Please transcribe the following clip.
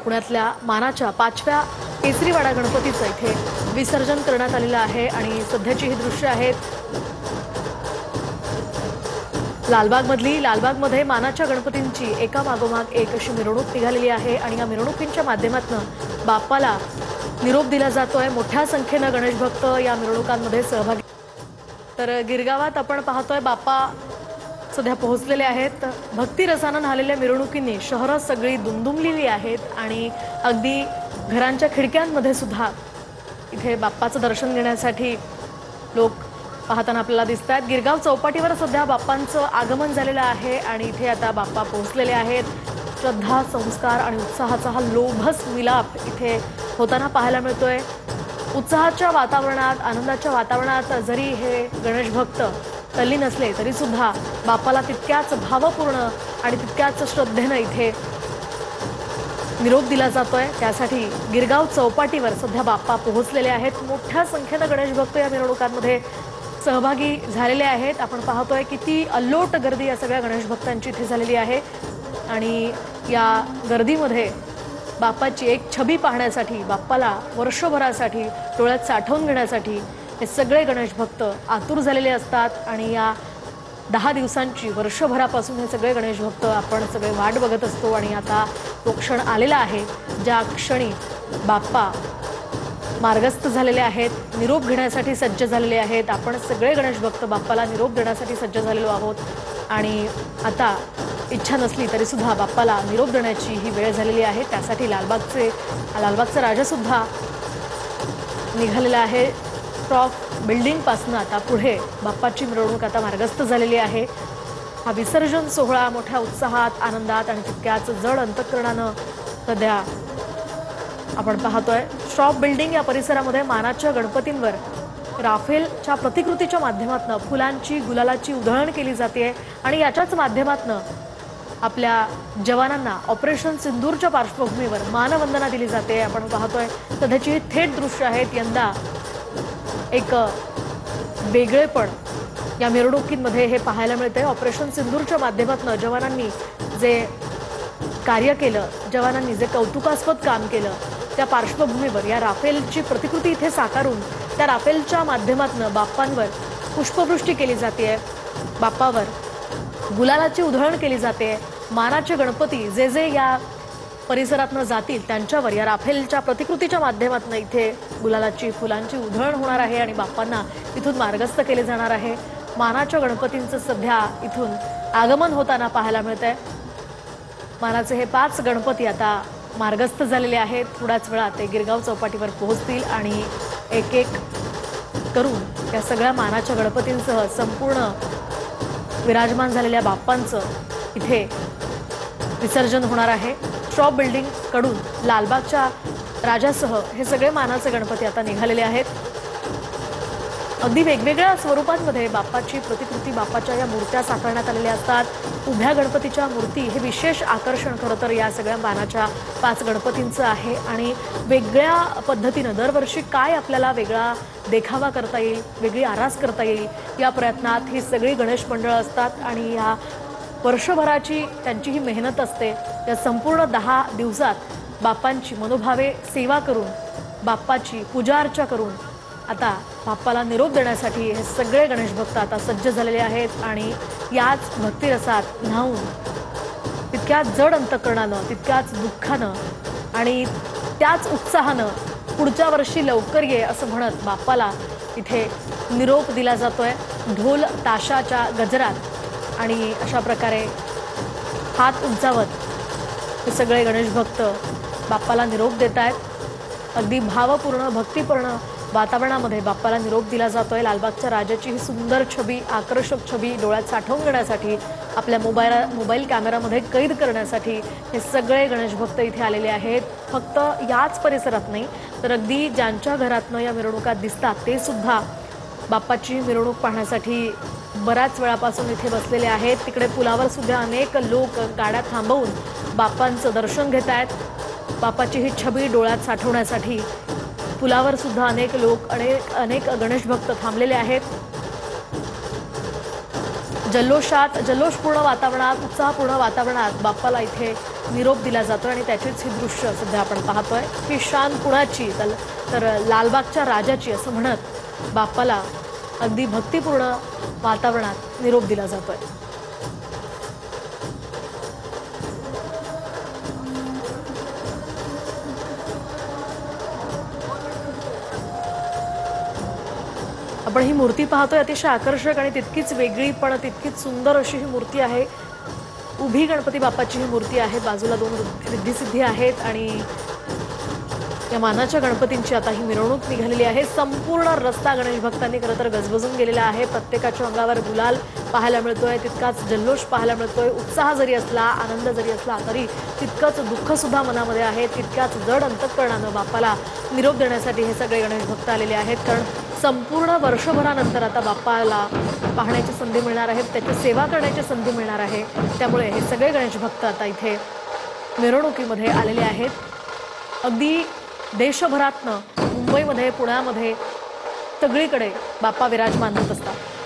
पुण्यातल्या मानाच्या 5व्या केसरीवाडा गणपतीचं इथे विसर्जन करण्यात आलेलं आहे आणि सध्याची ही दृश्य आहेत लालबागमध्ये मानाच्या गणपतींची एका मागोमाग एक अशी मिरवणूक निघालेली आहे आणि या मिरवणुकींच्या माध्यमातून बाप्पाला निरोप दिला जातोय। मोठ्या संख्येने गणेश भक्त या मिरवणुकांमध्ये सहभागी। तर गिरगावात आपण पाहतोय बाप्पा सध्या पोहोचलेले आहेत। भक्ती रसानं न्हालेल्या मिरवणुकींनी शहर सगळी दुमदुमलेली आहेत आणि अगदी घरांच्या खिडक्यांमध्ये सुद्धा इथे बाप्पाचं दर्शन घेण्यासाठी लोक पाहताना आपल्याला दिसतात। गिरगाव चौपाटीवर सध्या बाप्पांचं आगमन झालेलं आहे आणि इथे आता बाप्पा पोहोचलेले आहेत। श्रद्धा, संस्कार आणि उत्साहाचा हा लोभस मिलाप इथे होताना पाहायला मिळतोय। उत्साहाच्या वातावरणात, आनंदाच्या वातावरणात जरी हे गणेश भक्त तल्लीन नसले तरी सुद्धा बाप्पाला तितक्याच भावपूर्ण आणि तितक्याच श्रद्धेनं इथे निरोप दिला जातोय। त्यासाठी गिरगाव चौपाटीवर सध्या बाप्पा पोहोचलेले आहेत। मोठ्या संख्येने गणेश भक्त या मिरवणुकांमध्ये सहभागी झालेले आहेत। आपण पाहतोय किती अल्लोट गर्दी या सगळ्या गणेश भक्तांची इथे झालेली आहे आणि या गर्दीमध्ये बाप्पाची एक छबी पाहण्यासाठी, बाप्पाला वर्षभरासाठी डोळ्यात साठवून घेण्यासाठी हे सगळे गणेश भक्त आतुर झालेले असतात आणि या 10 दिवसांची, वर्षभरापासून हे सगळे गणेश भक्त आपण सगळे वाट बघत असतो आणि आता तो क्षण आलेला आहे ज्या क्षणी बाप्पा मार्गस्थ झालेले आहेत, निरोप घेण्यासाठी सज्ज झालेले आहेत। आपण सगळे गणेश भक्त बाप्पाला निरोप देण्यासाठी सज्ज झालेलो आहोत आणि आता इच्छा नसली तरी सुद्धा बाप्पाला निरोप देण्याची ही वेळ झालेली आहे। त्यासाठी लालबागचा राजा सुद्धा निघालेला आहे। ट्रॉफ बिल्डिंग पासून आता पुढे बाप्पाची मिरवणूक आता मार्गस्थ झालेली आहे। हा विसर्जन सोहळा मोठ्या उत्साहात, आनंदात आणि तितक्याच जड अंतःकरणानं सध्या आपण पाहतोय। स्टॉप बिल्डिंग या परिसरामध्ये मानाच्या गणपतींवर राफेलच्या प्रतिकृतीच्या माध्यमातून फुलांची, गुलालाची उधळण केली जाते आणि याच्याच माध्यमातून आपल्या जवानांना ऑपरेशन सिंदूरच्या पार्श्वभूमीवर मानवंदना दिली जाते। आपण पाहतोय सध्याची थेट दृश्य आहेत। यंदा एक वेगळेपण या मिरवणुकींमध्ये हे पाहायला मिळते। ऑपरेशन सिंदूरच्या माध्यमातून जवानांनी जे कार्य केलं, जवानांनी जे कौतुकास्पद काम केलं, त्या पार्श्वभूमीवर या राफेलची प्रतिकृती इथे साकारून त्या राफेलच्या माध्यमातून बाप्पांवर पुष्पवृष्टी केली जाते, बाप्पावर गुलालाची उधळण केली जाते। मानाचे गणपती जे जे या परिसरातनं जातील त्यांच्यावर या राफेलच्या प्रतिकृतीच्या माध्यमातून इथे गुलालाची, फुलांची उधळण होणार आहे आणि बाप्पांना इथून मार्गस्थ केले जाणार आहे। मानाच्या गणपतींचं सध्या इथून आगमन होताना पाहायला मिळतंय। मानाचे हे 5 गणपती आता मार्गस्थ झालेले आहेत। थोड्याच वेळात ते गिरगाव चौपाटीवर पोहोचतील आणि एक एक करून या सगळ्या मानाच्या गणपतींसह संपूर्ण विराजमान झालेल्या बाप्पांचं इथे विसर्जन होणार आहे। स्टॉप बिल्डिंग कडून लालबागच्या राजासह हे सगळे मानाचे गणपती आता निघालेले आहेत। अगदी वेगवेगळ्या स्वरूपांमध्ये बाप्पाची प्रतिकृती, बाप्पाच्या या मूर्त्या साकारण्यात आलेल्या असतात। उभ्या गणपतीच्या मूर्ती हे विशेष आकर्षण खरं तर या सगळ्या मानाच्या 5 गणपतींचं आहे आणि वेगळ्या पद्धतीनं दरवर्षी काय आपल्याला वेगळा देखावा करता येईल, वेगळी आरास करता येईल या प्रयत्नात ही सगळी गणेश मंडळं असतात आणि या वर्षभराची त्यांची ही मेहनत असते। या संपूर्ण 10 दिवसात बाप्पांची मनोभावे सेवा करून, बाप्पाची पूजा अर्चा करून आता बाप्पाला निरोप देण्यासाठी हे सगळे गणेश भक्त आता सज्ज झालेले आहेत आणि याच भक्तिरसात न्हाऊन तितक्याच जड अंतःकरणानं, तितक्याच दुःखानं आणि त्याच उत्साहानं पुढच्या वर्षी लवकर ये असं म्हणत बाप्पाला इथे निरोप दिला जातोय। ढोल ताशाच्या गजरात आणि अशा प्रकारे हात उंचावत हे सगळे गणेश भक्त बाप्पाला निरोप देत आहेत। अगदी भावपूर्ण, भक्तिपूर्ण वातावरणामध्ये बाप्पाला निरोप दिला जातोय। लालबागच्या राजाची ही सुंदर छबी, आकर्षक छबी डोळ्यात साठवून घेण्यासाठी, आपल्या मोबाईल कॅमेरामध्ये कैद करण्यासाठी हे सगळे गणेश भक्त इथे आलेले आहेत। फक्त याच परिसरात नाही तर अगदी ज्यांच्या घरातनं या मिरवणुका दिसतात ते सुद्धा बाप्पाची मिरवणूक पाहण्यासाठी बऱ्याच वेळापासून इथे बसलेले आहेत। तिकडे पुलावर सुद्धा अनेक लोक गाड्या थांबवून बाप्पांचं दर्शन घेत आहेत। बाप्पाची ही छबी डोळ्यात साठवण्यासाठी पुलावर सुद्धा अनेक लोक, अनेक गणेश भक्त थांबलेले आहेत। जल्लोषपूर्ण वातावरणात, उत्साहपूर्ण वातावरणात बाप्पाला इथे निरोप दिला जातो आणि त्याचीच ही दृश्य सध्या आपण पाहतोय की शान कुणाची तर लालबागच्या राजाची असं म्हणत बाप्पाला अगदी भक्तिपूर्ण वातावरणात निरोप दिला जातोय। आपण ही मूर्ती पाहतोय अतिशय आकर्षक आणि तितकीच वेगळी पण तितकीच सुंदर अशी ही मूर्ती आहे। उभी गणपती बाप्पाची ही मूर्ती आहे, बाजूला दोन रिद्धी-सिद्धी आहेत आणि या मानाच्या गणपतींची आता ही मिरवणूक निघालेली आहे। संपूर्ण रस्ता गणेश भक्तांनी खरं तर गजबजून गेलेला आहे। प्रत्येकाच्या अंगावर गुलाल पाहायला मिळतोय, तितकाच जल्लोष पाहायला मिळतोय। उत्साह जरी असला, आनंद जरी असला तरी तितकंच दुःख सुद्धा मनामध्ये आहे। तितक्याच जड अंतःकरणानं बाप्पाला निरोप देण्यासाठी हे सगळे गणेश भक्त आलेले आहेत, कारण संपूर्ण वर्षभरानंतर आता बाप्पाला पाहण्याची संधी मिळणार आहे, त्याची सेवा करण्याची संधी मिळणार आहे। त्यामुळे हे सगळे गणेश भक्त आता इथे मिरवणुकीमध्ये आलेले आहेत। अगदी देशभरातनं मुंबईमध्ये, पुण्यामध्ये सगळीकडे बाप्पा विराजमान होत असतात।